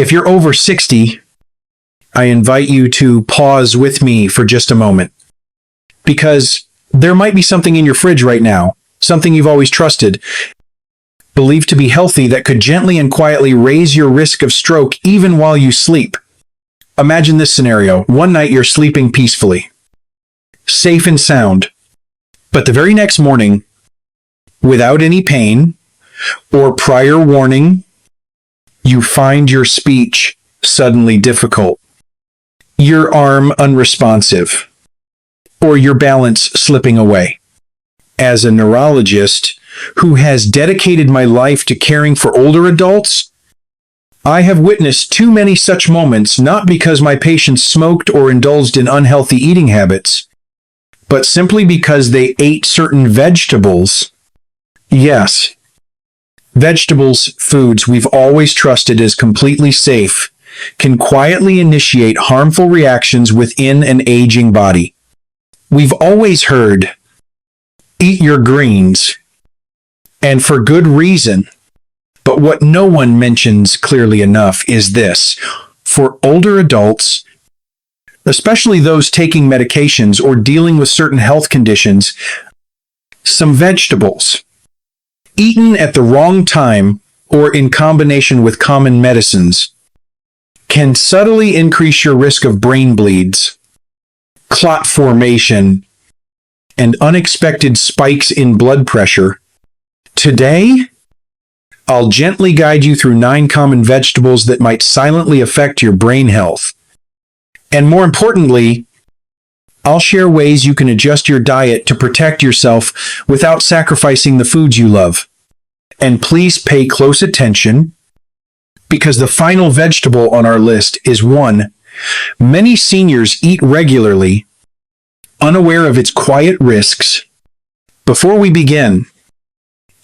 If you're over 60, I invite you to pause with me for just a moment, because there might be something in your fridge right now, something you've always trusted, believed to be healthy, that could gently and quietly raise your risk of stroke even while you sleep. Imagine this scenario. One night you're sleeping peacefully, safe and sound, but the very next morning, without any pain or prior warning, you find your speech suddenly difficult, your arm unresponsive, or your balance slipping away. As a neurologist who has dedicated my life to caring for older adults, I have witnessed too many such moments, not because my patients smoked or indulged in unhealthy eating habits, but simply because they ate certain vegetables. Yes, vegetables, foods we've always trusted as completely safe, can quietly initiate harmful reactions within an aging body. We've always heard, eat your greens, and for good reason. But what no one mentions clearly enough is this: for older adults, especially those taking medications or dealing with certain health conditions, some vegetables, eaten at the wrong time or in combination with common medicines, can subtly increase your risk of brain bleeds, clot formation, and unexpected spikes in blood pressure. Today, I'll gently guide you through 9 common vegetables that might silently affect your brain health. And more importantly, I'll share ways you can adjust your diet to protect yourself without sacrificing the foods you love. And please pay close attention, because the final vegetable on our list is one many seniors eat regularly, unaware of its quiet risks. Before we begin,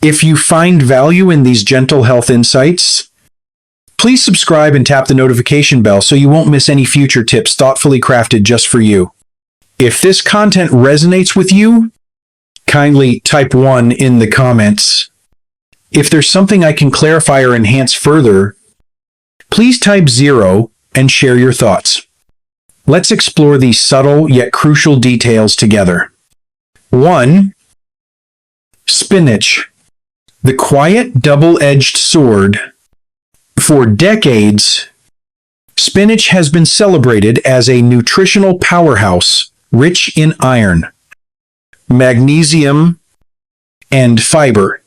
if you find value in these gentle health insights, please subscribe and tap the notification bell so you won't miss any future tips thoughtfully crafted just for you. If this content resonates with you, kindly type 1 in the comments. If there's something I can clarify or enhance further, please type 0 and share your thoughts. Let's explore these subtle yet crucial details together. 1. Spinach, the quiet double-edged sword. For decades, spinach has been celebrated as a nutritional powerhouse rich in iron, magnesium, and fiber.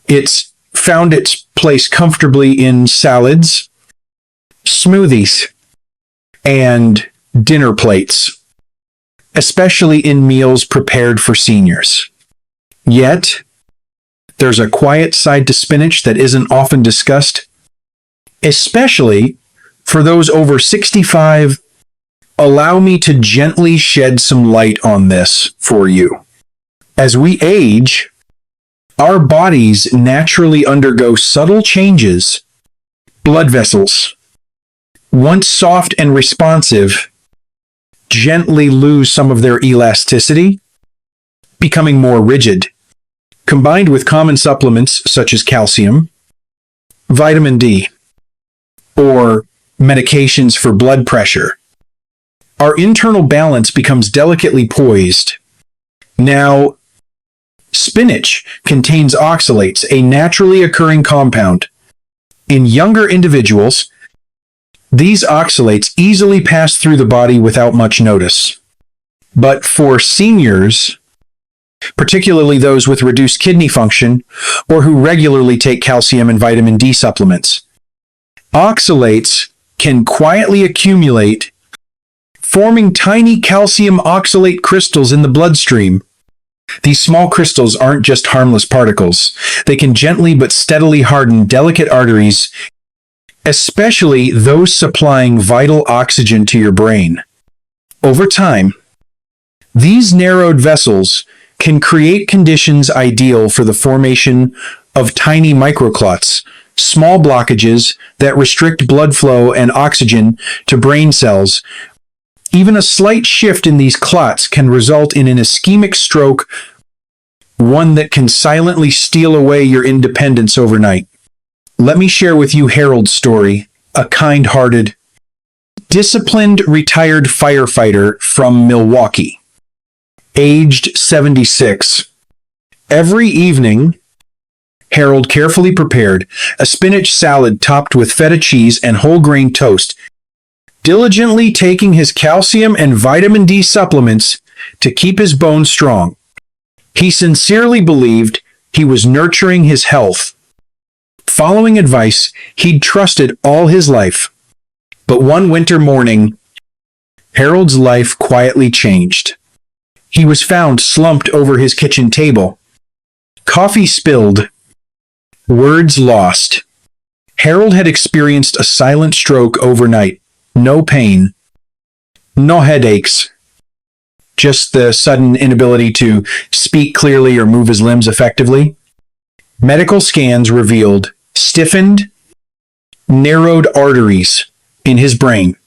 It's found its place comfortably in salads, smoothies, and dinner plates, especially in meals prepared for seniors. Yet, there's a quiet side to spinach that isn't often discussed, especially for those over 65. Allow me to gently shed some light on this for you. As we age, our bodies naturally undergo subtle changes. Blood vessels, once soft and responsive, gently lose some of their elasticity, becoming more rigid. Combined with common supplements such as calcium, vitamin D, or medications for blood pressure, our internal balance becomes delicately poised. Now, spinach contains oxalates, a naturally occurring compound. In younger individuals, these oxalates easily pass through the body without much notice. But for seniors, particularly those with reduced kidney function or who regularly take calcium and vitamin D supplements, oxalates can quietly accumulate, forming tiny calcium oxalate crystals in the bloodstream. These small crystals aren't just harmless particles. They can gently but steadily harden delicate arteries, especially those supplying vital oxygen to your brain. Over time, these narrowed vessels can create conditions ideal for the formation of tiny microclots, small blockages that restrict blood flow and oxygen to brain cells. Even a slight shift in these clots can result in an ischemic stroke, one that can silently steal away your independence overnight. Let me share with you Harold's story, a kind-hearted, disciplined retired firefighter from Milwaukee, aged 76. Every evening, Harold carefully prepared a spinach salad topped with feta cheese and whole grain toast, diligently taking his calcium and vitamin D supplements to keep his bones strong. He sincerely believed he was nurturing his health, following advice he'd trusted all his life. But one winter morning, Harold's life quietly changed. He was found slumped over his kitchen table. Coffee spilled, words lost. Harold had experienced a silent stroke overnight. No pain, no headaches, just the sudden inability to speak clearly or move his limbs effectively. Medical scans revealed stiffened, narrowed arteries in his brain.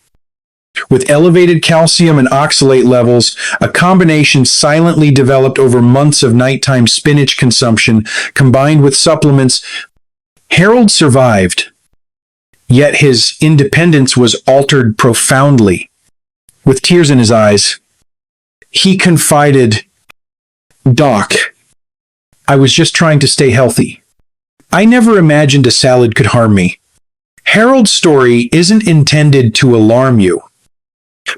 With elevated calcium and oxalate levels, a combination silently developed over months of nighttime spinach consumption combined with supplements. Harold survived, yet his independence was altered profoundly. With tears in his eyes, he confided, "Doc, I was just trying to stay healthy. I never imagined a salad could harm me." Harold's story isn't intended to alarm you,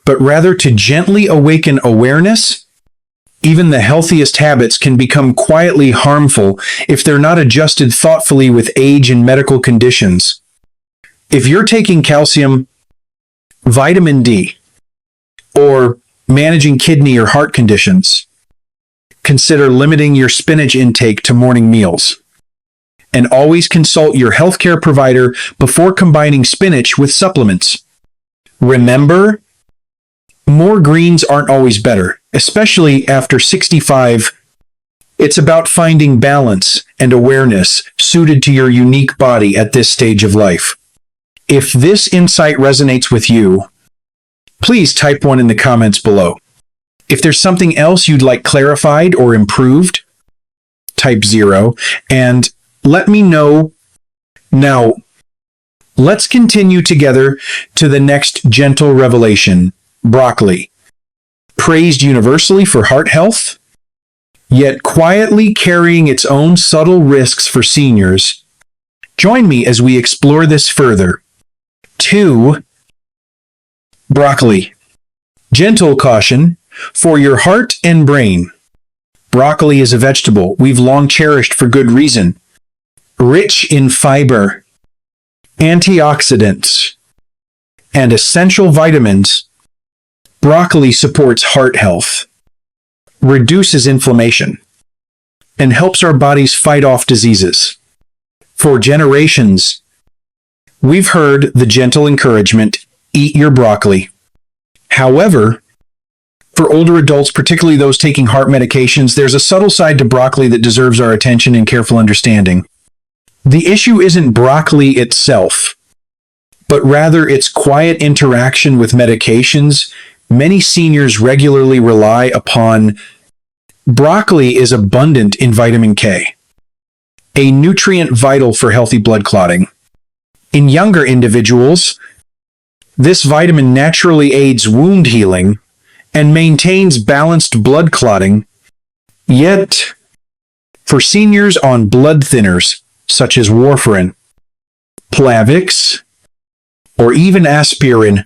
but rather to gently awaken awareness. Even the healthiest habits can become quietly harmful if they're not adjusted thoughtfully with age and medical conditions. If you're taking calcium, vitamin D, or managing kidney or heart conditions, consider limiting your spinach intake to morning meals. And always consult your healthcare provider before combining spinach with supplements. Remember, more greens aren't always better, especially after 65. It's about finding balance and awareness suited to your unique body at this stage of life. If this insight resonates with you, please type 1 in the comments below. If there's something else you'd like clarified or improved, type 0 and let me know. Now, let's continue together to the next gentle revelation. Broccoli, praised universally for heart health, yet quietly carrying its own subtle risks for seniors. Join me as we explore this further. 2. Broccoli. Gentle caution for your heart and brain. Broccoli is a vegetable we've long cherished for good reason. Rich in fiber, antioxidants, and essential vitamins, broccoli supports heart health, reduces inflammation, and helps our bodies fight off diseases. For generations, we've heard the gentle encouragement, eat your broccoli. However, for older adults, particularly those taking heart medications, there's a subtle side to broccoli that deserves our attention and careful understanding. The issue isn't broccoli itself, but rather its quiet interaction with medications. Many seniors regularly rely upon. Broccoli is abundant in vitamin K, a nutrient vital for healthy blood clotting. In younger individuals, this vitamin naturally aids wound healing and maintains balanced blood clotting. Yet, for seniors on blood thinners, such as warfarin, Plavix, or even aspirin,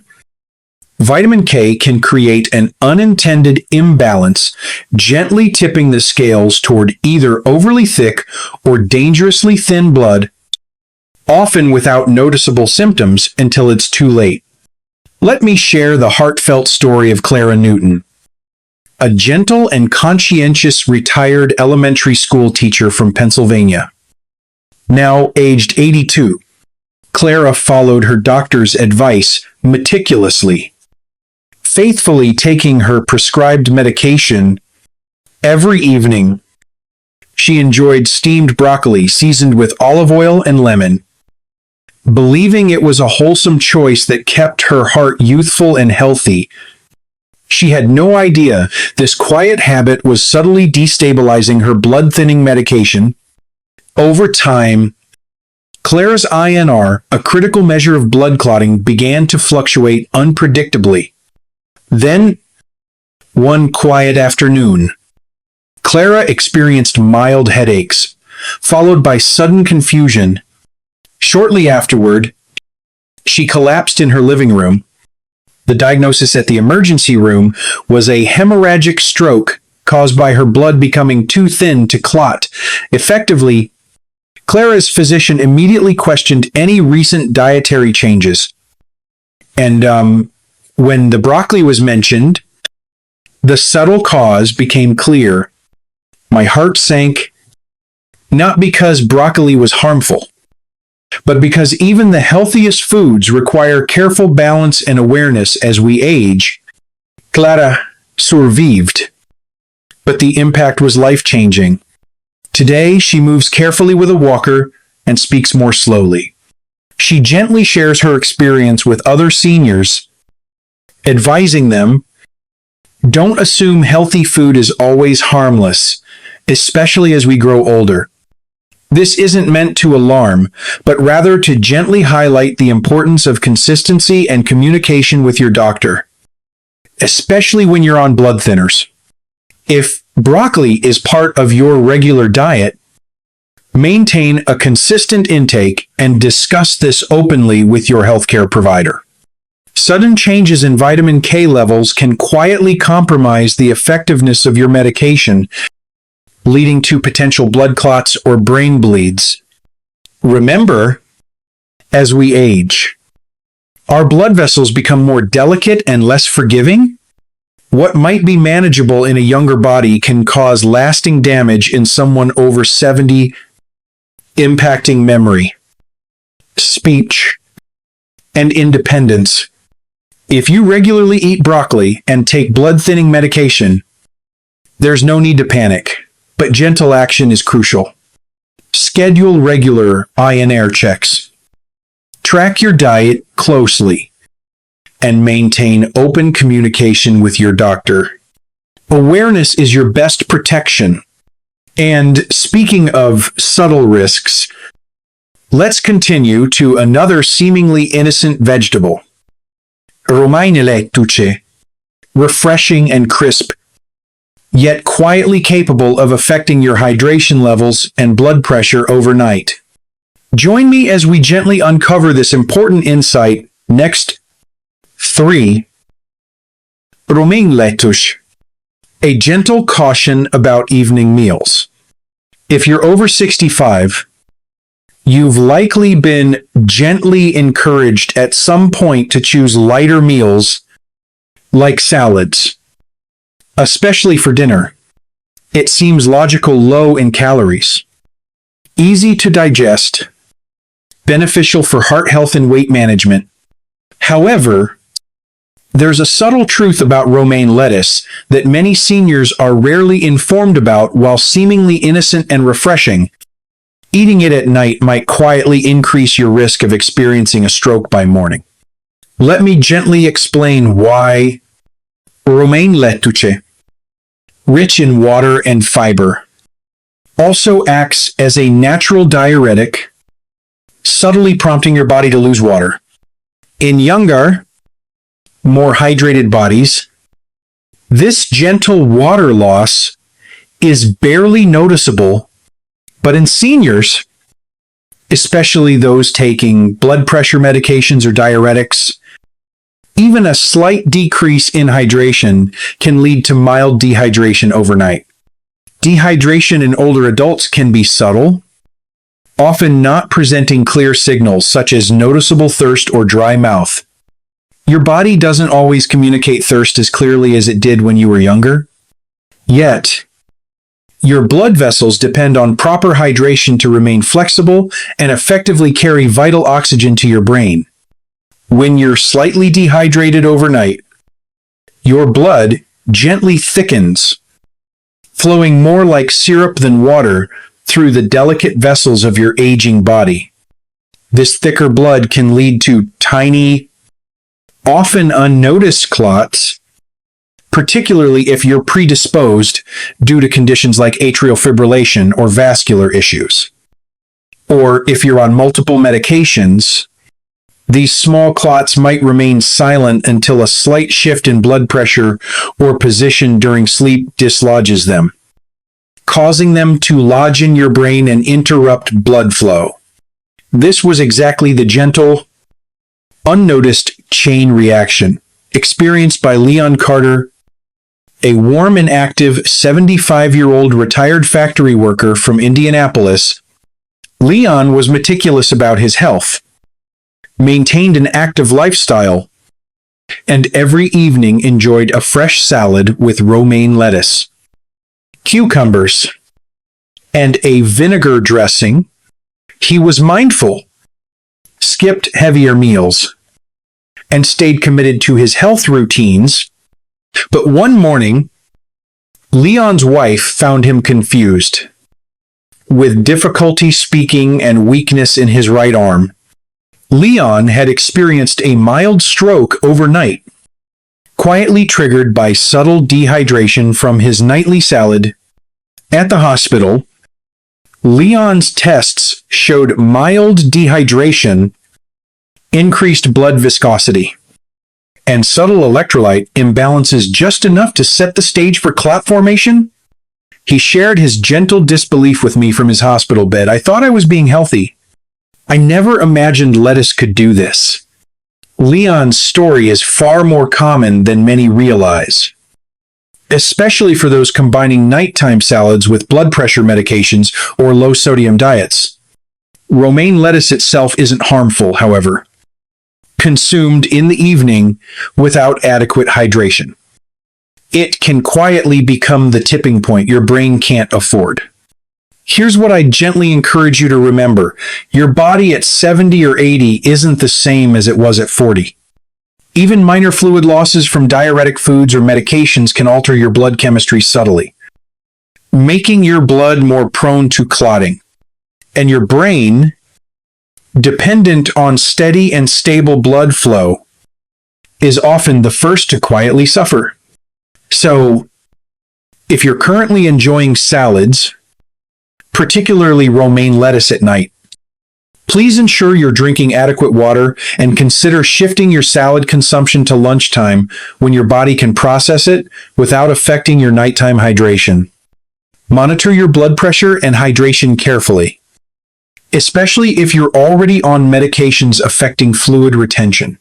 vitamin K can create an unintended imbalance, gently tipping the scales toward either overly thick or dangerously thin blood, often without noticeable symptoms until it's too late. Let me share the heartfelt story of Clara Newton, a gentle and conscientious retired elementary school teacher from Pennsylvania. Now aged 82, Clara followed her doctor's advice meticulously, faithfully taking her prescribed medication every evening. She enjoyed steamed broccoli seasoned with olive oil and lemon, believing it was a wholesome choice that kept her heart youthful and healthy. She had no idea this quiet habit was subtly destabilizing her blood-thinning medication. Over time, Clara's INR, a critical measure of blood clotting, began to fluctuate unpredictably. Then, one quiet afternoon, Clara experienced mild headaches, followed by sudden confusion. Shortly afterward, she collapsed in her living room. The diagnosis at the emergency room was a hemorrhagic stroke caused by her blood becoming too thin to clot. Effectively, Clara's physician immediately questioned any recent dietary changes. And when the broccoli was mentioned, the subtle cause became clear. My heart sank, not because broccoli was harmful, but because even the healthiest foods require careful balance and awareness as we age. Clara survived, but the impact was life-changing. Today, she moves carefully with a walker and speaks more slowly. She gently shares her experience with other seniors, advising them, don't assume healthy food is always harmless, especially as we grow older. This isn't meant to alarm, but rather to gently highlight the importance of consistency and communication with your doctor, especially when you're on blood thinners. If broccoli is part of your regular diet, maintain a consistent intake and discuss this openly with your healthcare provider. Sudden changes in vitamin K levels can quietly compromise the effectiveness of your medication, leading to potential blood clots or brain bleeds. Remember, as we age, our blood vessels become more delicate and less forgiving. What might be manageable in a younger body can cause lasting damage in someone over 70, impacting memory, speech, and independence. If you regularly eat broccoli and take blood-thinning medication, there's no need to panic, but gentle action is crucial. Schedule regular INR checks. Track your diet closely and maintain open communication with your doctor. Awareness is your best protection. And speaking of subtle risks, let's continue to another seemingly innocent vegetable. Romaine lettuce, refreshing and crisp, yet quietly capable of affecting your hydration levels and blood pressure overnight. Join me as we gently uncover this important insight. Next, 3. Romaine lettuce, a gentle caution about evening meals. If you're over 65, you've likely been gently encouraged at some point to choose lighter meals like salads, especially for dinner. It seems logical, low in calories, easy to digest, beneficial for heart health and weight management. However, there's a subtle truth about romaine lettuce that many seniors are rarely informed about. While seemingly innocent and refreshing, eating it at night might quietly increase your risk of experiencing a stroke by morning. Let me gently explain why. Romaine lettuce, rich in water and fiber, also acts as a natural diuretic, subtly prompting your body to lose water. In younger, more hydrated bodies, this gentle water loss is barely noticeable, but in seniors, especially those taking blood pressure medications or diuretics, even a slight decrease in hydration can lead to mild dehydration overnight. Dehydration in older adults can be subtle, often not presenting clear signals such as noticeable thirst or dry mouth. Your body doesn't always communicate thirst as clearly as it did when you were younger. Yet, your blood vessels depend on proper hydration to remain flexible and effectively carry vital oxygen to your brain. When you're slightly dehydrated overnight, your blood gently thickens, flowing more like syrup than water through the delicate vessels of your aging body. This thicker blood can lead to tiny, often unnoticed clots, particularly if you're predisposed due to conditions like atrial fibrillation or vascular issues. or if you're on multiple medications, these small clots might remain silent until a slight shift in blood pressure or position during sleep dislodges them, causing them to lodge in your brain and interrupt blood flow. This was exactly the gentle, unnoticed chain reaction experienced by Leon Carter, a warm and active 75-year-old retired factory worker from Indianapolis. Leon was meticulous about his health, maintained an active lifestyle, and every evening enjoyed a fresh salad with romaine lettuce, cucumbers, and a vinegar dressing. He was mindful, skipped heavier meals, and stayed committed to his health routines. But one morning, Leon's wife found him confused, with difficulty speaking and weakness in his right arm. Leon had experienced a mild stroke overnight, quietly triggered by subtle dehydration from his nightly salad. At the hospital, Leon's tests showed mild dehydration, increased blood viscosity, and subtle electrolyte imbalances, just enough to set the stage for clot formation. He shared his gentle disbelief with me from his hospital bed. "I thought I was being healthy. I never imagined lettuce could do this." Leon's story is far more common than many realize, especially for those combining nighttime salads with blood pressure medications or low-sodium diets. Romaine lettuce itself isn't harmful, however, consumed in the evening without adequate hydration. It can quietly become the tipping point your brain can't afford. Here's what I gently encourage you to remember. Your body at 70 or 80 isn't the same as it was at 40. Even minor fluid losses from diuretic foods or medications can alter your blood chemistry subtly, making your blood more prone to clotting, and your brain, dependent on steady and stable blood flow, is often the first to quietly suffer. So, if you're currently enjoying salads, particularly romaine lettuce at night, please ensure you're drinking adequate water and consider shifting your salad consumption to lunchtime when your body can process it without affecting your nighttime hydration. Monitor your blood pressure and hydration carefully, especially if you're already on medications affecting fluid retention.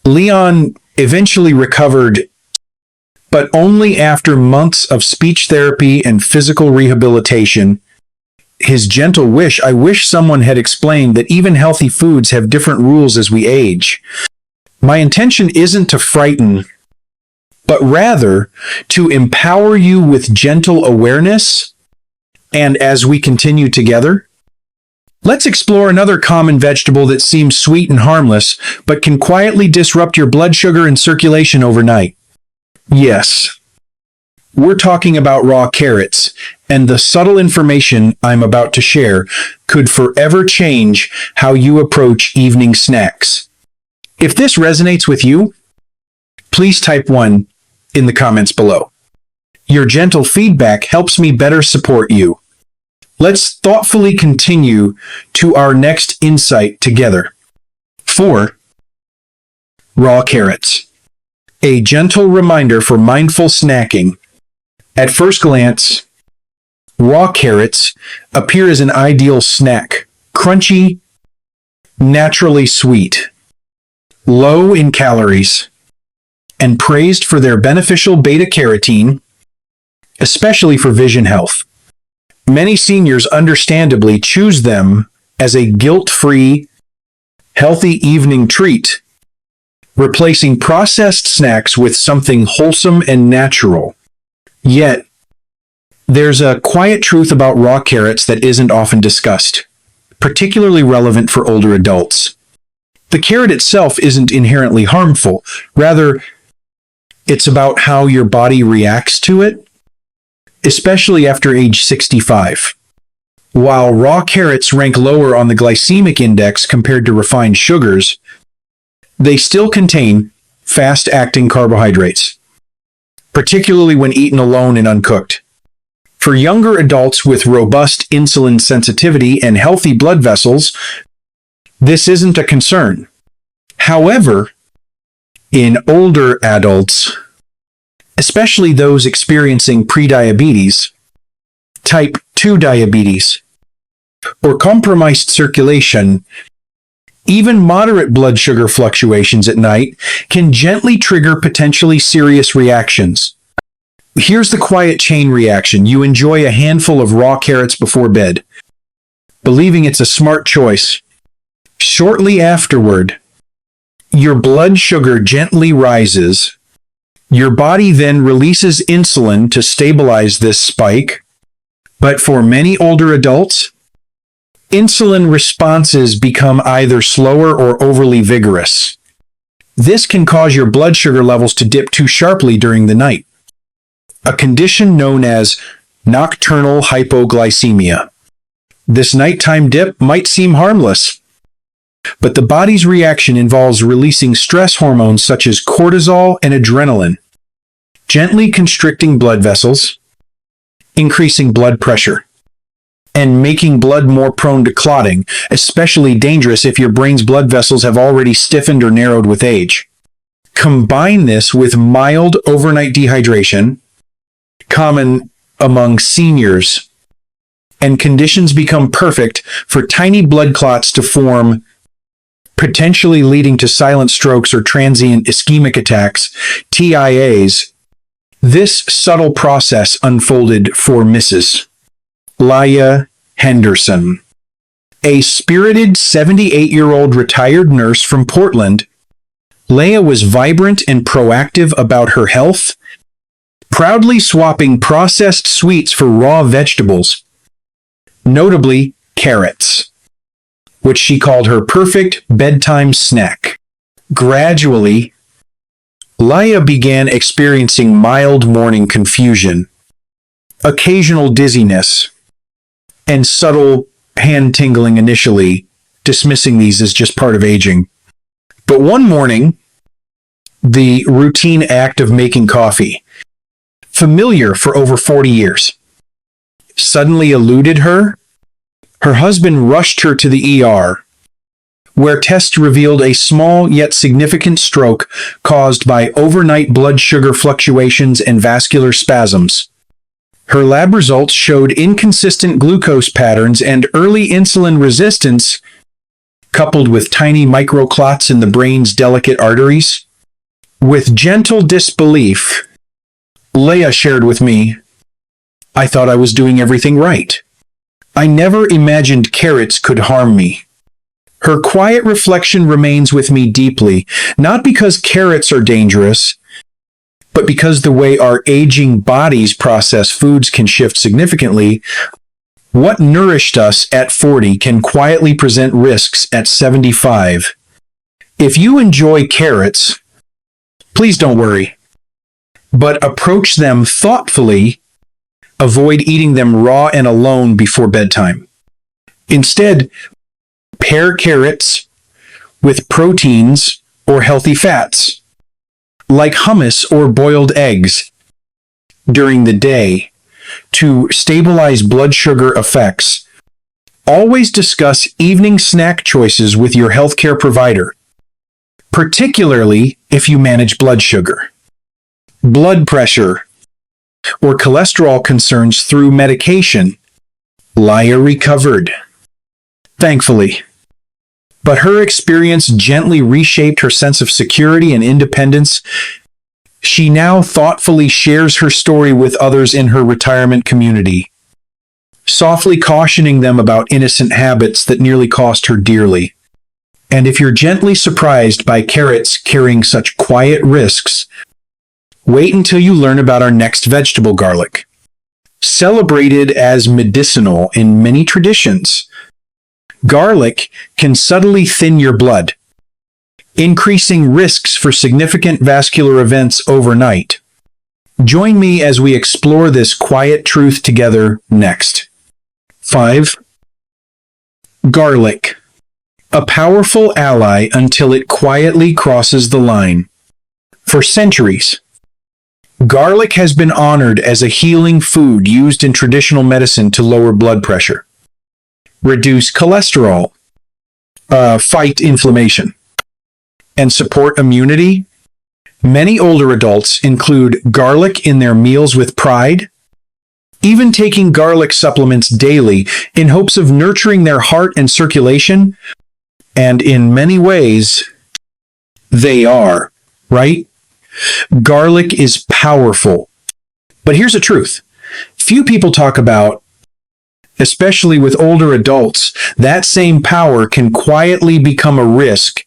Leon eventually recovered, but only after months of speech therapy and physical rehabilitation. His gentle wish, "I wish someone had explained that even healthy foods have different rules as we age." My intention isn't to frighten, but rather to empower you with gentle awareness. And as we continue together, let's explore another common vegetable that seems sweet and harmless, but can quietly disrupt your blood sugar and circulation overnight. Yes, we're talking about raw carrots, and the subtle information I'm about to share could forever change how you approach evening snacks. If this resonates with you, please type 1 in the comments below. Your gentle feedback helps me better support you. Let's thoughtfully continue to our next insight together. 4. Raw carrots. A gentle reminder for mindful snacking. At first glance, raw carrots appear as an ideal snack. Crunchy, naturally sweet, low in calories, and praised for their beneficial beta-carotene, especially for vision health. Many seniors understandably choose them as a guilt-free, healthy evening treat, replacing processed snacks with something wholesome and natural. Yet, there's a quiet truth about raw carrots that isn't often discussed, particularly relevant for older adults. The carrot itself isn't inherently harmful. Rather, it's about how your body reacts to it, especially after age 65. While raw carrots rank lower on the glycemic index compared to refined sugars, they still contain fast-acting carbohydrates, particularly when eaten alone and uncooked. For younger adults with robust insulin sensitivity and healthy blood vessels, this isn't a concern. However, in older adults, especially those experiencing prediabetes, type 2 diabetes, or compromised circulation, even moderate blood sugar fluctuations at night can gently trigger potentially serious reactions. Here's the quiet chain reaction. You enjoy a handful of raw carrots before bed, believing it's a smart choice. Shortly afterward, your blood sugar gently rises. Your body then releases insulin to stabilize this spike. But for many older adults, insulin responses become either slower or overly vigorous. This can cause your blood sugar levels to dip too sharply during the night, a condition known as nocturnal hypoglycemia. This nighttime dip might seem harmless, but the body's reaction involves releasing stress hormones such as cortisol and adrenaline, gently constricting blood vessels, increasing blood pressure, and making blood more prone to clotting, especially dangerous if your brain's blood vessels have already stiffened or narrowed with age. Combine this with mild overnight dehydration, common among seniors, and conditions become perfect for tiny blood clots to form, potentially leading to silent strokes or transient ischemic attacks, TIAs. This subtle process unfolded for Mrs. Leah Henderson, a spirited 78-year-old retired nurse from Portland. Leah was vibrant and proactive about her health, proudly swapping processed sweets for raw vegetables, notably carrots, which she called her perfect bedtime snack. Gradually, Leah began experiencing mild morning confusion, occasional dizziness, and subtle hand tingling initially, dismissing these as just part of aging. But one morning, the routine act of making coffee, familiar for over 40 years, suddenly eluded her. Her husband rushed her to the ER, where tests revealed a small yet significant stroke caused by overnight blood sugar fluctuations and vascular spasms. Her lab results showed inconsistent glucose patterns and early insulin resistance, coupled with tiny microclots in the brain's delicate arteries. With gentle disbelief, Leah shared with me, "I thought I was doing everything right. I never imagined carrots could harm me." Her quiet reflection remains with me deeply, not because carrots are dangerous, but because the way our aging bodies process foods can shift significantly. What nourished us at 40 can quietly present risks at 75. If you enjoy carrots, please don't worry, but approach them thoughtfully. Avoid eating them raw and alone before bedtime. Instead, pair carrots with proteins or healthy fats, like hummus or boiled eggs, during the day to stabilize blood sugar effects. Always discuss evening snack choices with your healthcare provider, particularly if you manage blood sugar, blood pressure, or cholesterol concerns through medication. Leah recovered, thankfully, but her experience gently reshaped her sense of security and independence. She now thoughtfully shares her story with others in her retirement community, softly cautioning them about innocent habits that nearly cost her dearly. And if you're gently surprised by carrots carrying such quiet risks, wait until you learn about our next vegetable, garlic. Celebrated as medicinal in many traditions, garlic can subtly thin your blood, increasing risks for significant vascular events overnight. Join me as we explore this quiet truth together next. 5. Garlic. A powerful ally until it quietly crosses the line. For centuries, Garlic has been honored as a healing food used in traditional medicine to lower blood pressure, reduce cholesterol, fight inflammation, and support immunity. Many older adults include garlic in their meals with pride, even taking garlic supplements daily in hopes of nurturing their heart and circulation. And in many ways, they are, right? Garlic is powerful. But here's the truth. Few people talk about, especially with older adults, that same power can quietly become a risk,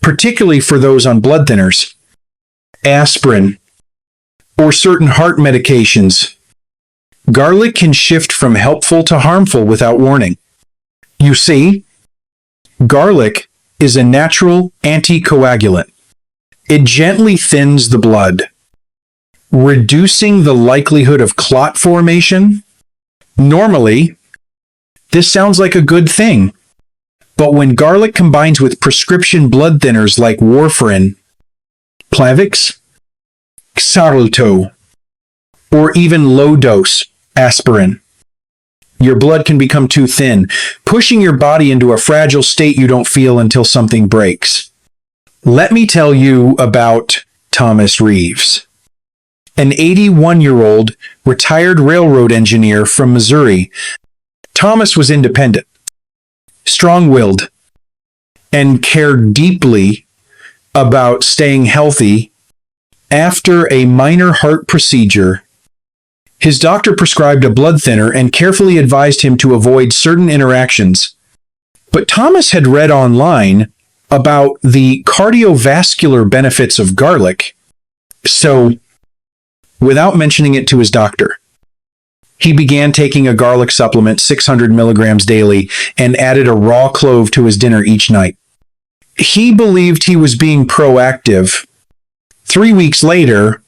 particularly for those on blood thinners, aspirin, or certain heart medications. Garlic can shift from helpful to harmful without warning. You see, garlic is a natural anticoagulant. It gently thins the blood, reducing the likelihood of clot formation. Normally, this sounds like a good thing, but when garlic combines with prescription blood thinners like warfarin, Plavix, Xarelto, or even low-dose aspirin, your blood can become too thin, pushing your body into a fragile state you don't feel until something breaks. Let me tell you about Thomas Reeves, an 81-year-old retired railroad engineer from Missouri. Thomas was independent, strong-willed, and cared deeply about staying healthy. After a minor heart procedure, his doctor prescribed a blood thinner and carefully advised him to avoid certain interactions. But Thomas had read online about the cardiovascular benefits of garlic, so without mentioning it to his doctor, he began taking a garlic supplement 600 milligrams daily and added a raw clove to his dinner each night. He believed he was being proactive. 3 weeks later,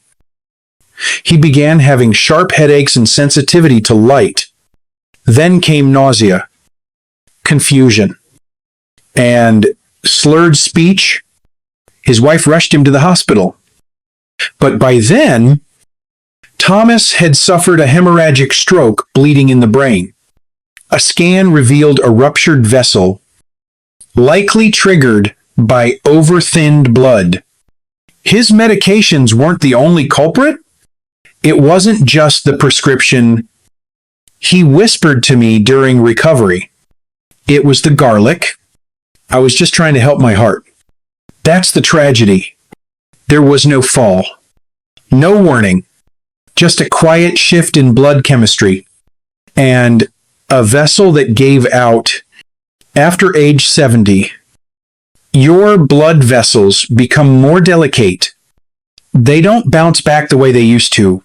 he began having sharp headaches and sensitivity to light. Then came nausea, confusion, and slurred speech. His wife rushed him to the hospital. But by then, Thomas had suffered a hemorrhagic stroke, bleeding in the brain. A scan revealed a ruptured vessel, likely triggered by over-thinned blood. His medications weren't the only culprit. It wasn't just the prescription. He whispered to me during recovery, "It was the garlic. I was just trying to help my heart." That's the tragedy. There was no fall, no warning, just a quiet shift in blood chemistry, and a vessel that gave out. After age 70, your blood vessels become more delicate. They don't bounce back the way they used to.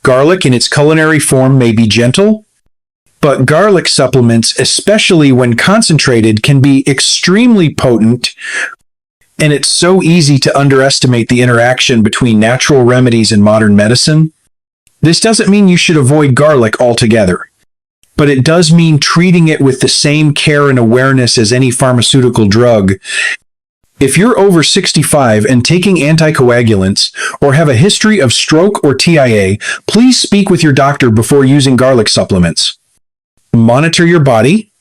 Garlic in its culinary form may be gentle, but garlic supplements, especially when concentrated, can be extremely potent, and it's so easy to underestimate the interaction between natural remedies and modern medicine. This doesn't mean you should avoid garlic altogether, but it does mean treating it with the same care and awareness as any pharmaceutical drug. If you're over 65 and taking anticoagulants or have a history of stroke or TIA, please speak with your doctor before using garlic supplements. Monitor your body.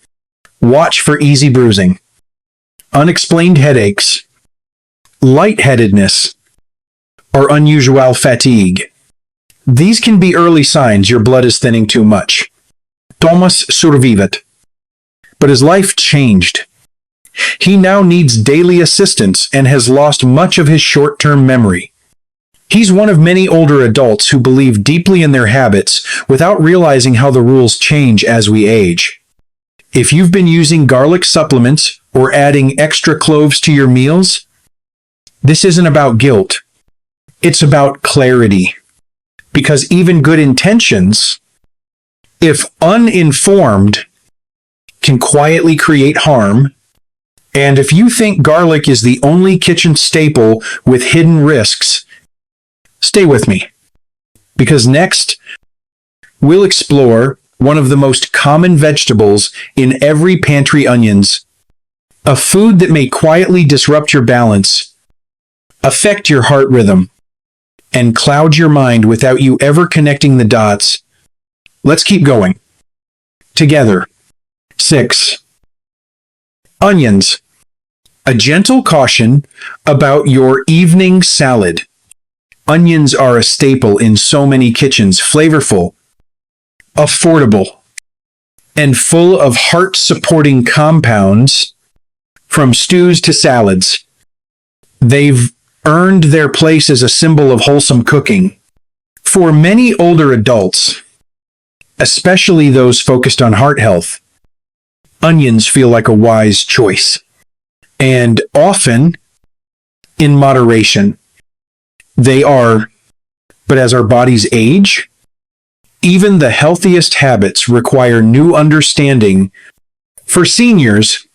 Watch for easy bruising, unexplained headaches, lightheadedness, or unusual fatigue. These can be early signs your blood is thinning too much. Thomas survived, but his life changed. He now needs daily assistance and has lost much of his short-term memory. He's one of many older adults who believe deeply in their habits without realizing how the rules change as we age. If you've been using garlic supplements or adding extra cloves to your meals, this isn't about guilt. It's about clarity. Because even good intentions, if uninformed, can quietly create harm. And if you think garlic is the only kitchen staple with hidden risks, stay with me. Because next, we'll explore one of the most common vegetables in every pantry: onions. A food that may quietly disrupt your balance, affect your heart rhythm, and cloud your mind without you ever connecting the dots. Let's keep going. Together. 6. Onions. A gentle caution about your evening salad. Onions are a staple in so many kitchens, flavorful, affordable, and full of heart-supporting compounds from stews to salads. They've earned their place as a symbol of wholesome cooking. For many older adults, especially those focused on heart health, onions feel like a wise choice. And often, in moderation, they are. But as our bodies age, even the healthiest habits require new understanding. For seniors,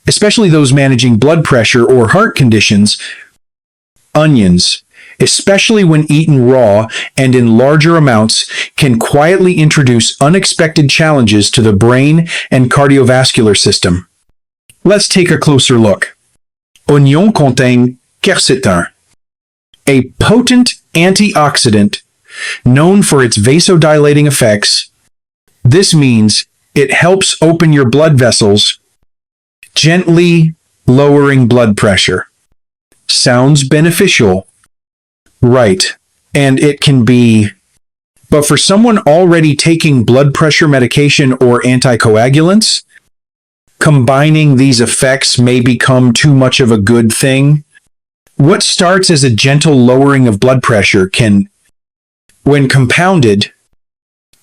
especially those managing blood pressure or heart conditions, onions, especially when eaten raw and in larger amounts, can quietly introduce unexpected challenges to the brain and cardiovascular system. Let's take a closer look. Oignon contient quercetin, a potent antioxidant known for its vasodilating effects. This means it helps open your blood vessels, gently lowering blood pressure. Sounds beneficial, right? And it can be. But for someone already taking blood pressure medication or anticoagulants, combining these effects may become too much of a good thing. What starts as a gentle lowering of blood pressure can, when compounded,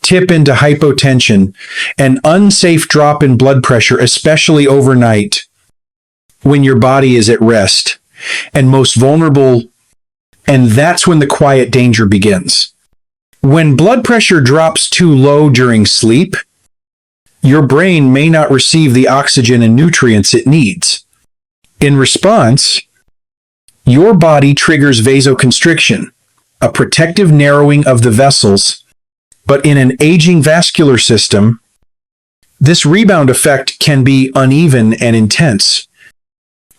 tip into hypotension, an unsafe drop in blood pressure, especially overnight, when your body is at rest and most vulnerable, and that's when the quiet danger begins. When blood pressure drops too low during sleep, your brain may not receive the oxygen and nutrients it needs. In response, your body triggers vasoconstriction, a protective narrowing of the vessels, but in an aging vascular system, this rebound effect can be uneven and intense,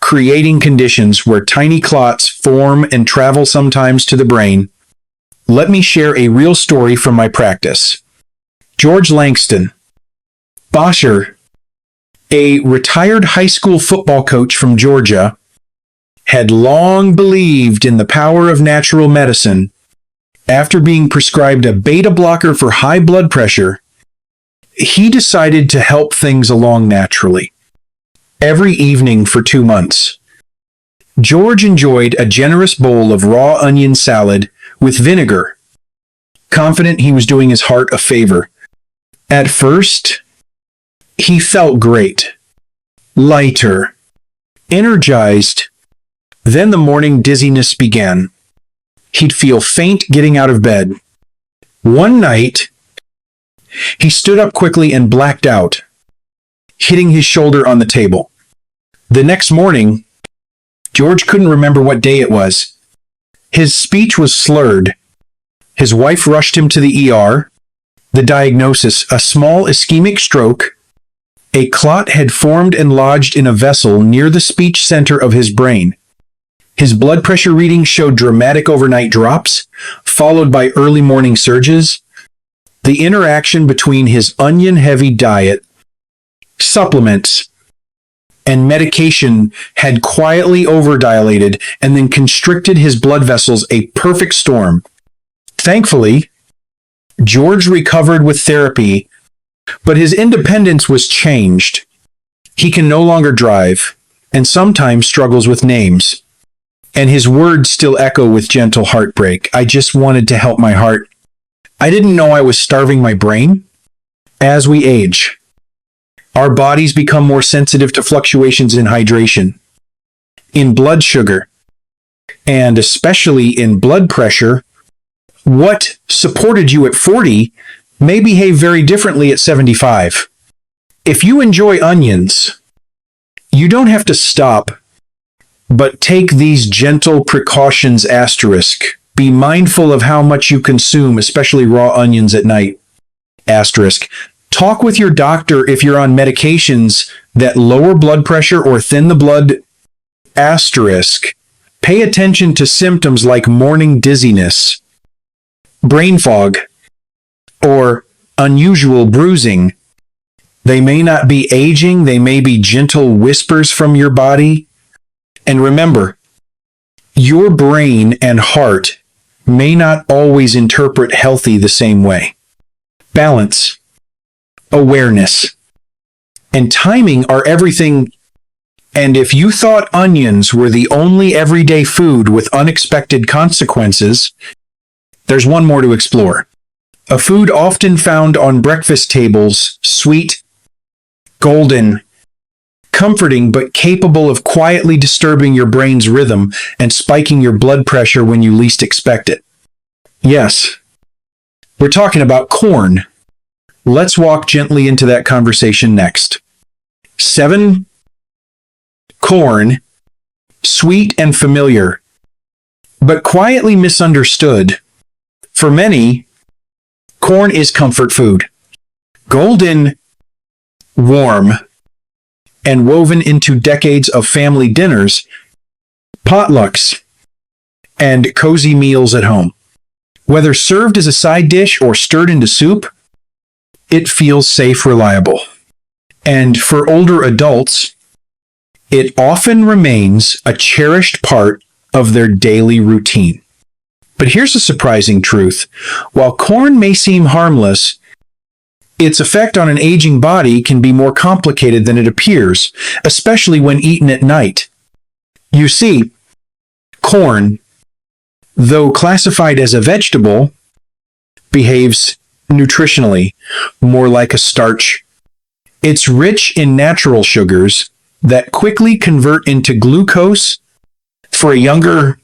creating conditions where tiny clots form and travel sometimes to the brain. Let me share a real story from my practice. George Langston Bosher, a retired high school football coach from Georgia, had long believed in the power of natural medicine. After being prescribed a beta blocker for high blood pressure, he decided to help things along naturally. Every evening for 2 months, George enjoyed a generous bowl of raw onion salad with vinegar, confident he was doing his heart a favor. At first, he felt great, lighter, energized. Then the morning dizziness began. He'd feel faint getting out of bed. One night, he stood up quickly and blacked out, hitting his shoulder on the table. The next morning, George couldn't remember what day it was. His speech was slurred. His wife rushed him to the ER. The diagnosis, a small ischemic stroke. A clot had formed and lodged in a vessel near the speech center of his brain. His blood pressure readings showed dramatic overnight drops, followed by early morning surges. The interaction between his onion-heavy diet, supplements, and medication had quietly overdilated and then constricted his blood vessels, a perfect storm. Thankfully, George recovered with therapy, but his independence was changed. He can no longer drive, and sometimes struggles with names. And his words still echo with gentle heartbreak. I just wanted to help my heart. I didn't know I was starving my brain. As we age, our bodies become more sensitive to fluctuations in hydration, in blood sugar, and especially in blood pressure. What supported you at 40 may behave very differently at 75. If you enjoy onions, you don't have to stop, but take these gentle precautions asterisk. Be mindful of how much you consume, especially raw onions at night. Asterisk. Talk with your doctor if you're on medications that lower blood pressure or thin the blood. Asterisk. Pay attention to symptoms like morning dizziness, brain fog, or unusual bruising. They may not be aging, they may be gentle whispers from your body. And remember, your brain and heart may not always interpret healthy the same way. Balance, awareness, and timing are everything. And if you thought onions were the only everyday food with unexpected consequences, there's one more to explore. A food often found on breakfast tables, sweet, golden, comforting, but capable of quietly disturbing your brain's rhythm and spiking your blood pressure when you least expect it. Yes, we're talking about corn. Let's walk gently into that conversation next. 7. Corn, sweet and familiar, but quietly misunderstood. For many, corn is comfort food. Golden, warm, and woven into decades of family dinners, potlucks, and cozy meals at home. Whether served as a side dish or stirred into soup, it feels safe, reliable. And for older adults, it often remains a cherished part of their daily routine. But here's a surprising truth. While corn may seem harmless, its effect on an aging body can be more complicated than it appears, especially when eaten at night. You see, corn, though classified as a vegetable, behaves nutritionally more like a starch. It's rich in natural sugars that quickly convert into glucose for a younger,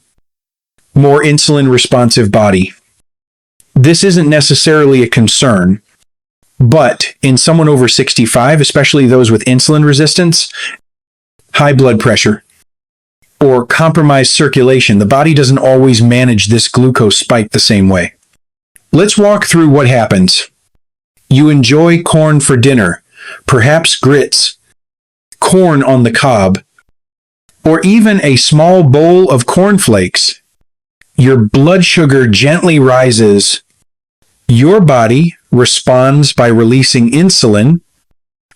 more insulin-responsive body. This isn't necessarily a concern, but in someone over 65, especially those with insulin resistance, high blood pressure, or compromised circulation, the body doesn't always manage this glucose spike the same way. Let's walk through what happens. You enjoy corn for dinner, perhaps grits, corn on the cob, or even a small bowl of cornflakes. Your blood sugar gently rises. Your body responds by releasing insulin,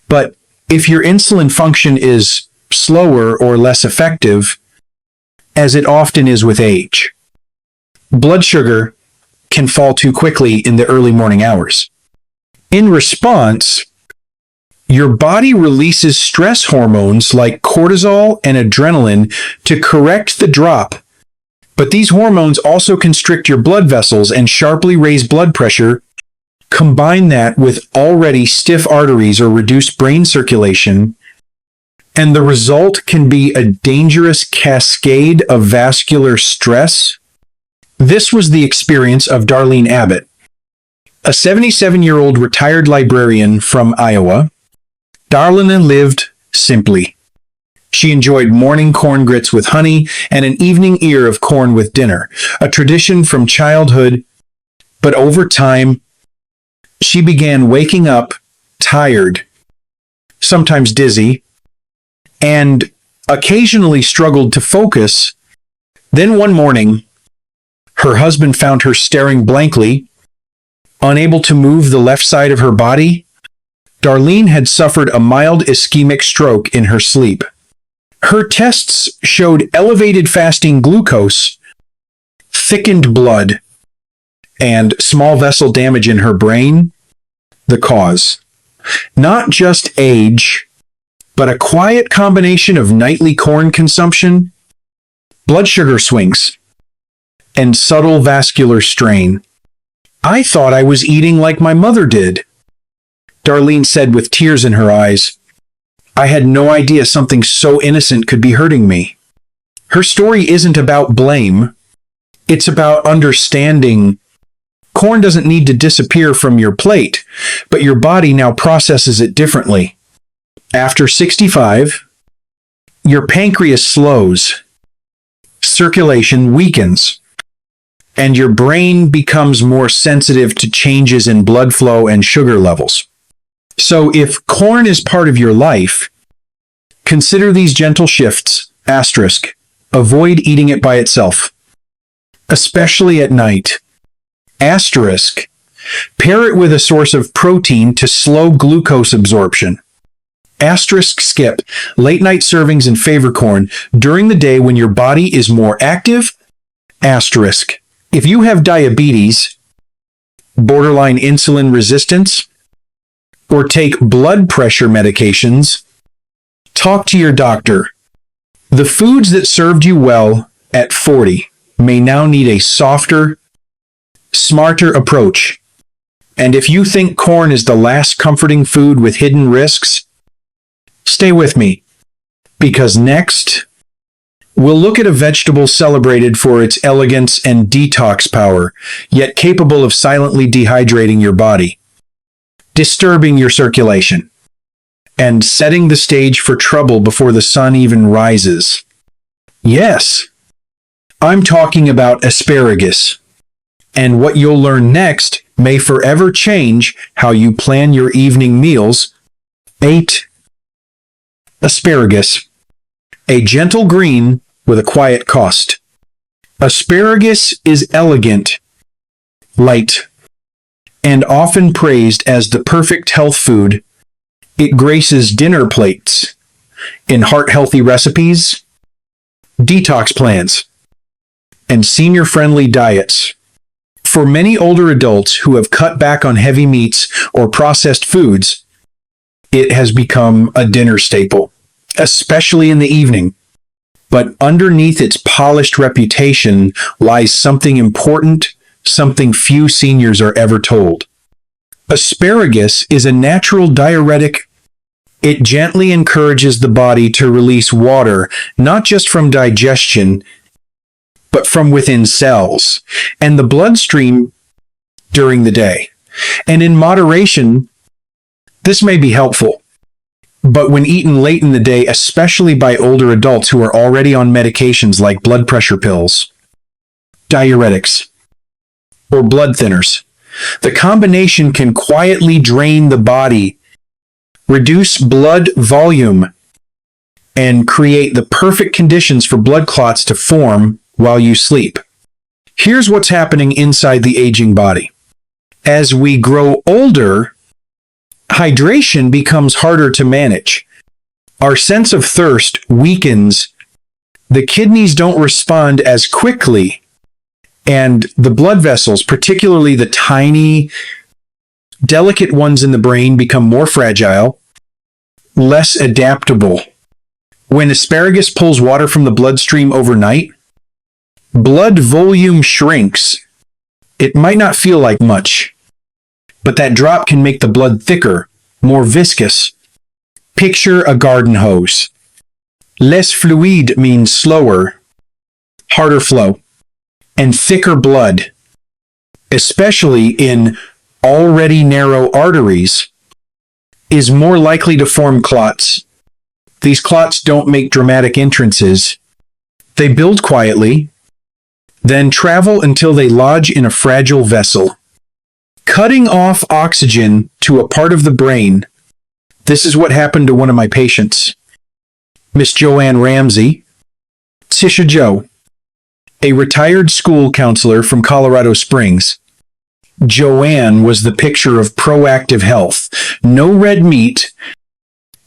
but if your insulin function is slower or less effective, as it often is with age, blood sugar can fall too quickly in the early morning hours. In response, your body releases stress hormones like cortisol and adrenaline to correct the drop. But these hormones also constrict your blood vessels and sharply raise blood pressure. Combine that with already stiff arteries or reduced brain circulation, and the result can be a dangerous cascade of vascular stress. This was the experience of Darlene Abbott, a 77-year-old retired librarian from Iowa. Darlene lived simply. She enjoyed morning corn grits with honey and an evening ear of corn with dinner, a tradition from childhood. But over time, she began waking up tired, sometimes dizzy, and occasionally struggled to focus. Then one morning, her husband found her staring blankly, unable to move the left side of her body. Darlene had suffered a mild ischemic stroke in her sleep. Her tests showed elevated fasting glucose, thickened blood, and small vessel damage in her brain. The cause, not just age, but a quiet combination of nightly corn consumption, blood sugar swings, and subtle vascular strain. "I thought I was eating like my mother did," Darlene said with tears in her eyes. "I had no idea something so innocent could be hurting me." Her story isn't about blame. It's about understanding. Corn doesn't need to disappear from your plate, but your body now processes it differently. After 65, your pancreas slows, circulation weakens, and your brain becomes more sensitive to changes in blood flow and sugar levels. So if corn is part of your life, consider these gentle shifts, asterisk, avoid eating it by itself, especially at night. Asterisk. Pair it with a source of protein to slow glucose absorption. Asterisk skip. Late night servings and favor corn during the day when your body is more active. Asterisk. If you have diabetes, borderline insulin resistance, or take blood pressure medications, talk to your doctor. The foods that served you well at 40 may now need a softer, smarter approach. And if you think corn is the last comforting food with hidden risks, stay with me, because next, we'll look at a vegetable celebrated for its elegance and detox power, yet capable of silently dehydrating your body, disturbing your circulation, and setting the stage for trouble before the sun even rises. Yes, I'm talking about asparagus. And what you'll learn next may forever change how you plan your evening meals. 8. Asparagus. A gentle green with a quiet cost. Asparagus is elegant, light, and often praised as the perfect health food. It graces dinner plates, in heart-healthy recipes, detox plans, and senior-friendly diets. For many older adults who have cut back on heavy meats or processed foods, it has become a dinner staple, especially in the evening. But underneath its polished reputation lies something important, something few seniors are ever told. Asparagus is a natural diuretic. It gently encourages the body to release water, not just from digestion, but from within cells and the bloodstream during the day. And in moderation, this may be helpful. But when eaten late in the day, especially by older adults who are already on medications like blood pressure pills, diuretics, or blood thinners, the combination can quietly drain the body, reduce blood volume, and create the perfect conditions for blood clots to form while you sleep. Here's what's happening inside the aging body. As we grow older, hydration becomes harder to manage. Our sense of thirst weakens, the kidneys don't respond as quickly, and the blood vessels, particularly the tiny, delicate ones in the brain, become more fragile, less adaptable. When asparagus pulls water from the bloodstream overnight, blood volume shrinks. It might not feel like much, but that drop can make the blood thicker, more viscous. Picture a garden hose. Less fluid means slower, harder flow, and thicker blood, especially in already narrow arteries, is more likely to form clots. These clots don't make dramatic entrances. They build quietly, then travel until they lodge in a fragile vessel, cutting off oxygen to a part of the brain. This is what happened to one of my patients, Miss Joanne Ramsey, Tisha Joe, a retired school counselor from Colorado Springs. Joanne was the picture of proactive health. No red meat,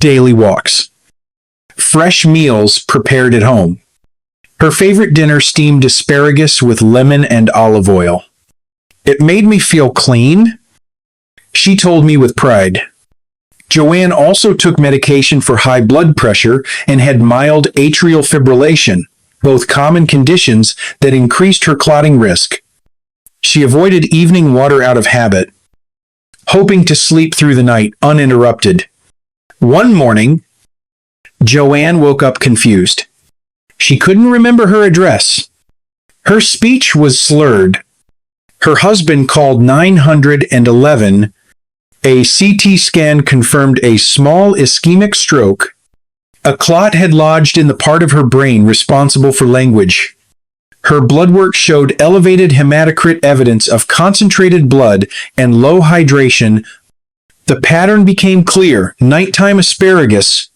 daily walks, fresh meals prepared at home. Her favorite dinner, steamed asparagus with lemon and olive oil. It made me feel clean, she told me with pride. Joanne also took medication for high blood pressure and had mild atrial fibrillation, both common conditions that increased her clotting risk. She avoided evening water out of habit, hoping to sleep through the night uninterrupted. One morning, Joanne woke up confused. She couldn't remember her address. Her speech was slurred. Her husband called 911. A CT scan confirmed a small ischemic stroke. A clot had lodged in the part of her brain responsible for language. Her blood work showed elevated hematocrit, evidence of concentrated blood and low hydration. The pattern became clear. Nighttime asparagus,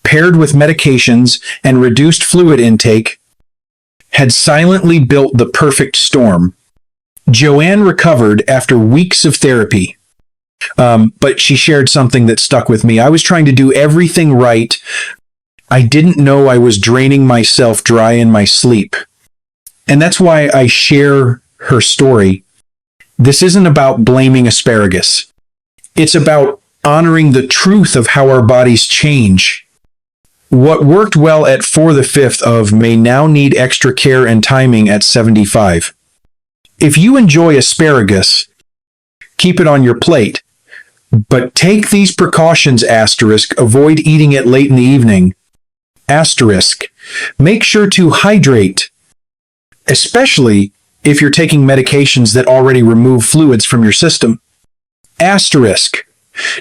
paired with medications and reduced fluid intake, had silently built the perfect storm. Joanne recovered after weeks of therapy, but she shared something that stuck with me. I was trying to do everything right. I didn't know I was draining myself dry in my sleep. And that's why I share her story. This isn't about blaming asparagus. It's about honoring the truth of how our bodies change. What worked well at 4/5 of may now need extra care and timing at 75. If you enjoy asparagus, keep it on your plate. But take these precautions, asterisk. Avoid eating it late in the evening. Asterisk. Make sure to hydrate, especially if you're taking medications that already remove fluids from your system. Asterisk.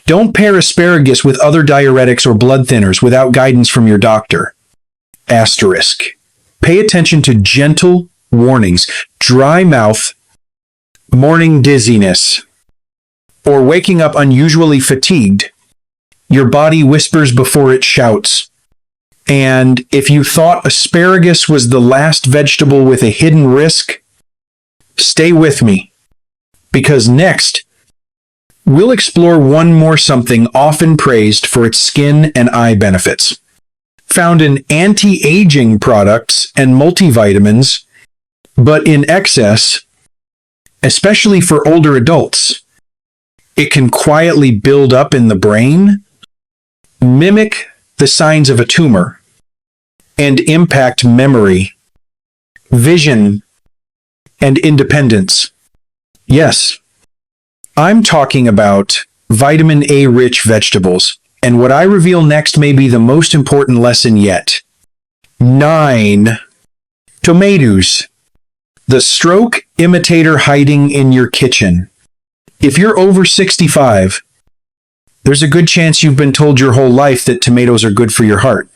Don't pair asparagus with other diuretics or blood thinners without guidance from your doctor. Asterisk. Pay attention to gentle warnings. Dry mouth, morning dizziness, or waking up unusually fatigued. Your body whispers before it shouts. And if you thought asparagus was the last vegetable with a hidden risk, stay with me, because next, we'll explore one more something often praised for its skin and eye benefits. Found in anti-aging products and multivitamins, but in excess, especially for older adults, it can quietly build up in the brain, mimic the signs of a tumor, and impact memory, vision, and independence. Yes, I'm talking about vitamin A-rich vegetables, and what I reveal next may be the most important lesson yet. 9. Tomatoes. The stroke imitator hiding in your kitchen. If you're over 65, there's a good chance you've been told your whole life that tomatoes are good for your heart,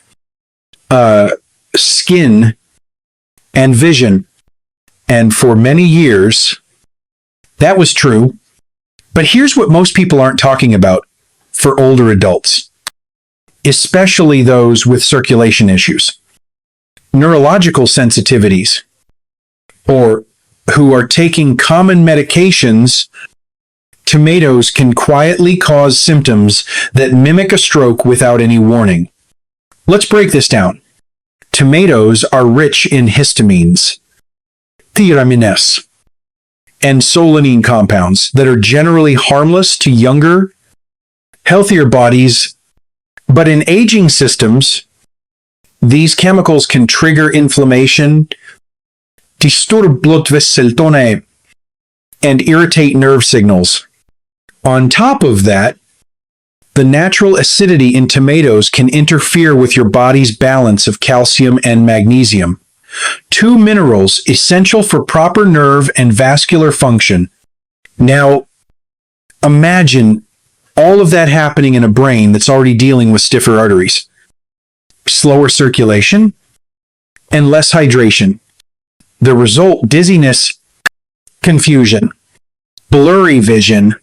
skin, and vision. And for many years, that was true. But here's what most people aren't talking about for older adults, especially those with circulation issues, neurological sensitivities, or who are taking common medications. Tomatoes can quietly cause symptoms that mimic a stroke without any warning. Let's break this down. Tomatoes are rich in histamines, thiamines, and solanine compounds that are generally harmless to younger, healthier bodies, but in aging systems, these chemicals can trigger inflammation, disturb blodvesseltoner, and irritate nerve signals. On top of that, the natural acidity in tomatoes can interfere with your body's balance of calcium and magnesium, two minerals essential for proper nerve and vascular function. Now, imagine all of that happening in a brain that's already dealing with stiffer arteries, slower circulation, and less hydration. The result: dizziness, confusion, blurry vision,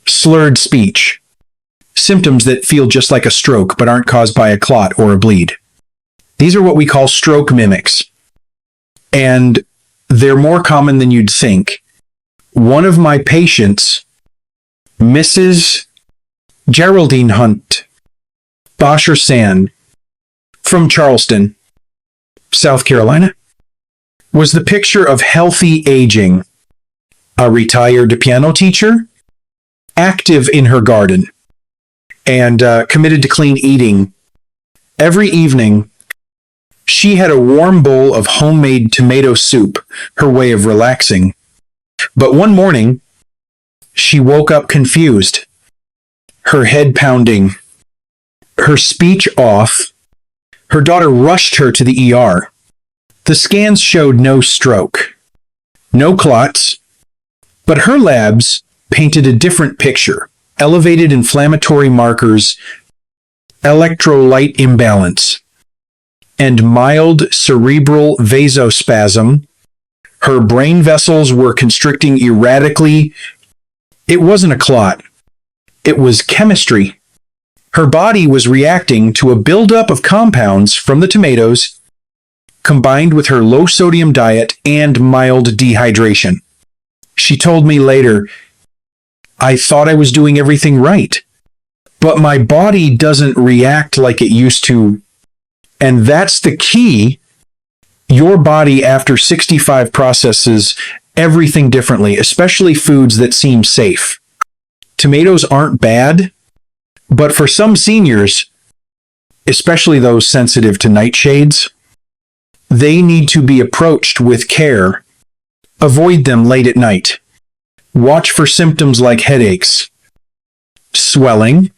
slurred speech, symptoms that feel just like a stroke but aren't caused by a clot or a bleed. These are what we call stroke mimics, and they're more common than you'd think. One of my patients, Mrs. Geraldine Hunt Bosher Sand from Charleston, South Carolina, was the picture of healthy aging. A retired piano teacher, active in her garden, and committed to clean eating. Every evening, she had a warm bowl of homemade tomato soup, her way of relaxing. But one morning, she woke up confused, her head pounding, her speech off. Her daughter rushed her to the ER. The scans showed no stroke, no clots, but her labs painted a different picture: elevated inflammatory markers, electrolyte imbalance, and mild cerebral vasospasm. Her brain vessels were constricting erratically. It wasn't a clot. It was chemistry. Her body was reacting to a buildup of compounds from the tomatoes combined with her low-sodium diet and mild dehydration. She told me later, "I thought I was doing everything right, but my body doesn't react like it used to." And that's the key. Your body, after 65, processes everything differently, especially foods that seem safe. Tomatoes aren't bad, but for some seniors, especially those sensitive to nightshades, they need to be approached with care. Avoid them late at night. Watch for symptoms like headaches, swelling,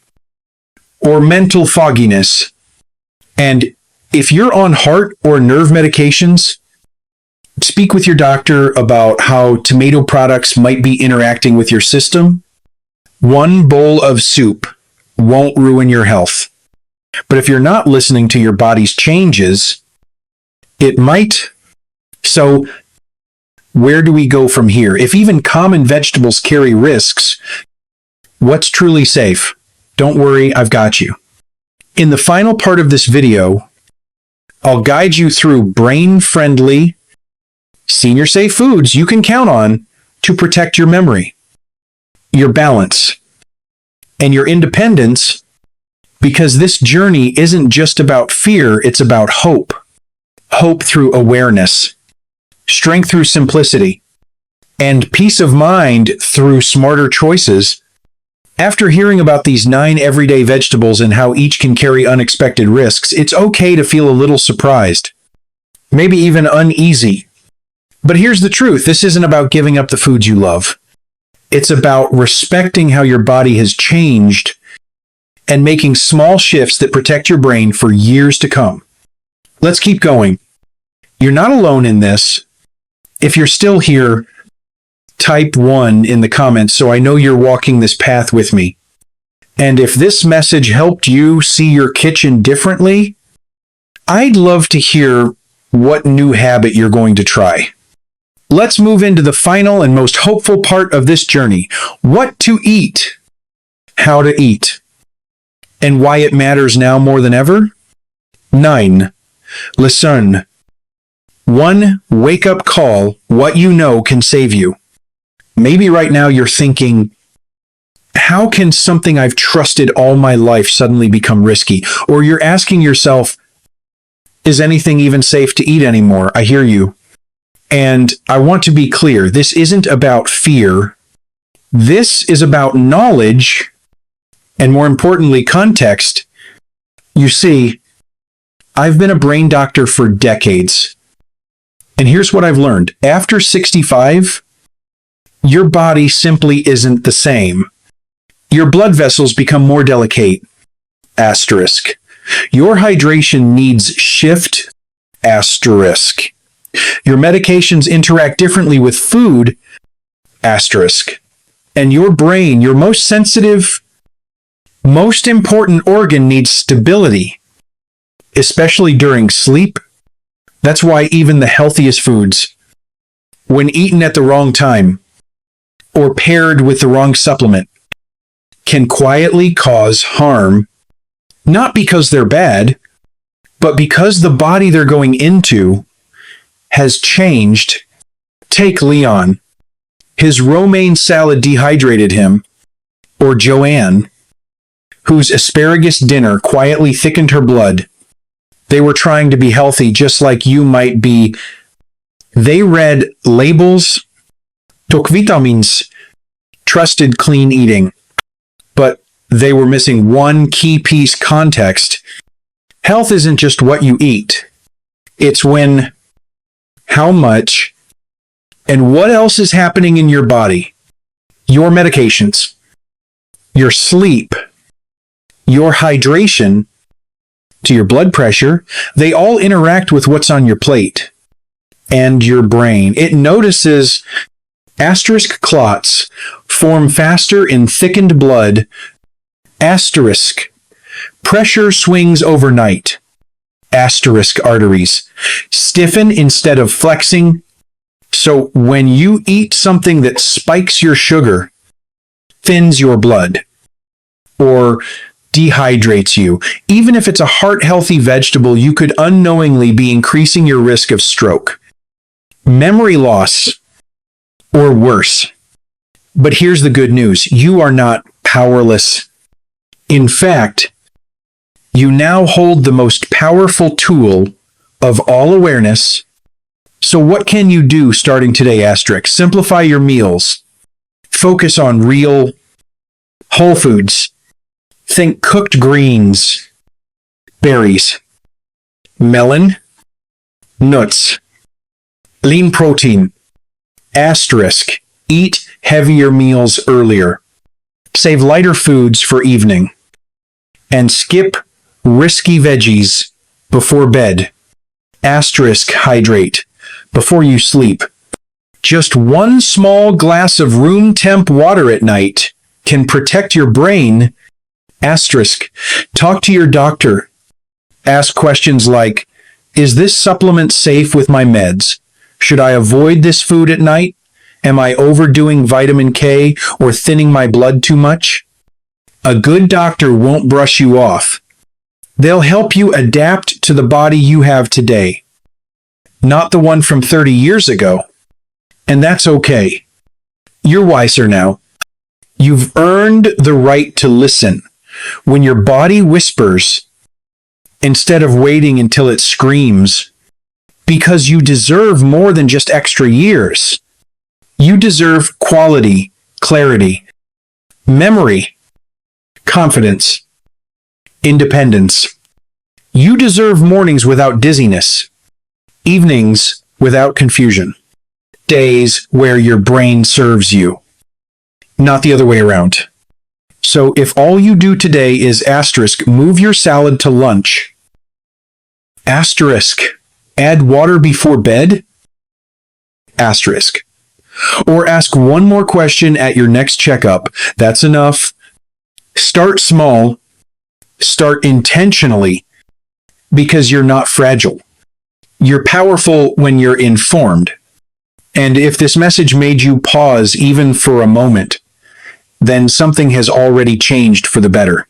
or mental fogginess. And if you're on heart or nerve medications, speak with your doctor about how tomato products might be interacting with your system. One bowl of soup won't ruin your health. But if you're not listening to your body's changes, it might. So, where do we go from here? If even common vegetables carry risks, what's truly safe? Don't worry, I've got you. In the final part of this video, I'll guide you through brain-friendly, senior-safe foods you can count on to protect your memory, your balance, and your independence, because this journey isn't just about fear, it's about hope. Hope through awareness, strength through simplicity, and peace of mind through smarter choices. After hearing about these 9 everyday vegetables and how each can carry unexpected risks, it's okay to feel a little surprised, maybe even uneasy. But here's the truth. This isn't about giving up the foods you love. It's about respecting how your body has changed and making small shifts that protect your brain for years to come. Let's keep going. You're not alone in this. If you're still here, type 1 in the comments so I know you're walking this path with me. And if this message helped you see your kitchen differently, I'd love to hear what new habit you're going to try. Let's move into the final and most hopeful part of this journey. What to eat, how to eat, and why it matters now more than ever. 9. Listen. 1 wake-up call. What you know can save you. Maybe right now you're thinking, how can something I've trusted all my life suddenly become risky? Or you're asking yourself, is anything even safe to eat anymore? I hear you. And I want to be clear, this isn't about fear. This is about knowledge, and more importantly, context. You see, I've been a brain doctor for decades. And here's what I've learned. After 65, your body simply isn't the same. Your blood vessels become more delicate. Asterisk. Your hydration needs shift. Asterisk. Your medications interact differently with food. Asterisk. And your brain, your most sensitive, most important organ, needs stability, especially during sleep. That's why even the healthiest foods, when eaten at the wrong time or paired with the wrong supplement, can quietly cause harm, not because they're bad, but because the body they're going into has changed. Take Leon. His romaine salad dehydrated him, or Joanne, whose asparagus dinner quietly thickened her blood. They were trying to be healthy just like you might be. They read labels, took vitamins, trusted clean eating, but they were missing one key piece: context. Health isn't just what you eat. It's when, how much, and what else is happening in your body. Your medications, your sleep, your hydration, to your blood pressure, they all interact with what's on your plate and your brain. It notices asterisk clots form faster in thickened blood. Asterisk. Pressure swings overnight. Asterisk arteries stiffen instead of flexing. So when you eat something that spikes your sugar, thins your blood, or dehydrates you. Even if it's a heart-healthy vegetable, you could unknowingly be increasing your risk of stroke, memory loss, or worse. But here's the good news. You are not powerless. In fact, you now hold the most powerful tool of all awareness. So what can you do starting today, Asterisk? Simplify your meals. Focus on real, whole foods. Think cooked greens, berries, melon, nuts, lean protein. Asterisk, eat heavier meals earlier. Save lighter foods for evening. And skip risky veggies before bed. Asterisk, hydrate before you sleep. Just one small glass of room temp water at night can protect your brain. Asterisk, talk to your doctor. Ask questions like, is this supplement safe with my meds? Should I avoid this food at night? Am I overdoing vitamin K or thinning my blood too much? A good doctor won't brush you off. They'll help you adapt to the body you have today, not the one from 30 years ago. And that's okay. You're wiser now. You've earned the right to listen when your body whispers instead of waiting until it screams, because you deserve more than just extra years. You deserve quality, clarity, memory, confidence, independence. You deserve mornings without dizziness, evenings without confusion, days where your brain serves you, not the other way around. So if all you do today is asterisk, move your salad to lunch, asterisk, add water before bed, asterisk, or ask one more question at your next checkup, that's enough. Start small, start intentionally, because you're not fragile. You're powerful when you're informed. And if this message made you pause even for a moment, then something has already changed for the better.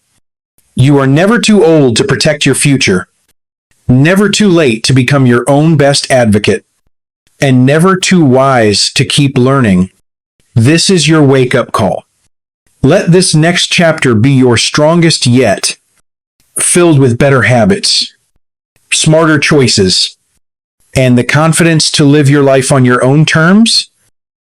You are never too old to protect your future, never too late to become your own best advocate, and never too wise to keep learning. This is your wake-up call. Let this next chapter be your strongest yet, filled with better habits, smarter choices, and the confidence to live your life on your own terms.